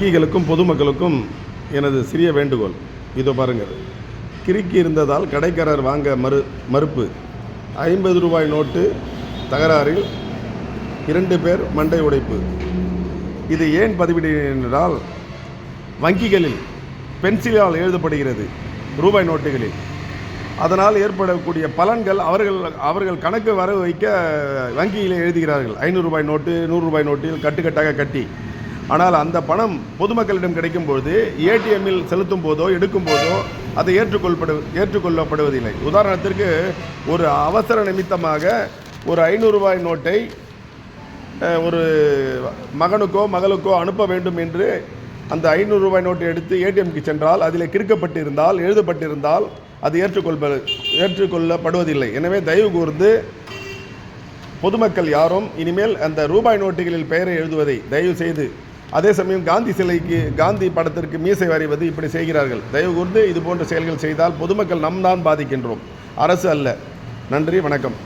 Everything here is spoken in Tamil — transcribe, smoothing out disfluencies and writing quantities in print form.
வங்கிகளுக்கும் பொதுமக்களுக்கும் எனது சிறிய வேண்டுகோள். இதோ பாருங்கள், கிறுக்கி இருந்ததால் கடைக்காரர் வாங்க மறுப்பு. 50 ரூபாய் நோட்டு தகராறில் 2 பேர் மண்டை உடைப்பு. இது ஏன் பதிவிடுகிறேன் என்றால், வங்கிகளில் பென்சிலால் எழுதப்படுகிறது ரூபாய் நோட்டுகளில். அதனால் ஏற்படக்கூடிய பலன்கள் அவர்கள் கணக்கு வர வைக்க வங்கியில் எழுதுகிறார்கள். 500 ரூபாய் நோட்டு 100 ரூபாய் நோட்டில் கட்டுக்கட்டாக கட்டி. ஆனால் அந்த பணம் பொதுமக்களிடம் கிடைக்கும்போது ஏடிஎம்மில் செலுத்தும் போதோ எடுக்கும் போதோ அதை ஏற்றுக்கொள்ளப்படுவதில்லை. உதாரணத்திற்கு, ஒரு அவசர நிமித்தமாக ஒரு 500 ரூபாய் நோட்டை ஒரு மகனுக்கோ மகளுக்கோ அனுப்ப வேண்டும் என்று அந்த 500 ரூபாய் நோட்டை எடுத்து ஏடிஎம்க்கு சென்றால் அதில் கிறுக்கப்பட்டிருந்தால் எழுதப்பட்டிருந்தால் அது ஏற்றுக்கொள்ளப்படுவதில்லை. எனவே தயவு கூர்ந்து பொதுமக்கள் யாரும் இனிமேல் அந்த ரூபாய் நோட்டுகளில் பெயரை எழுதுவதை தயவு செய்து, அதே சமயம் காந்தி சிலைக்கு காந்தி படத்திற்கு மீசை வரைவது இப்படி செய்கிறார்கள். தயவு கூர்ந்து இது போன்ற செயல்கள் செய்தால் பொதுமக்கள் நாம் தான் பாதிக்கின்றோம், அரசு அல்ல. நன்றி, வணக்கம்.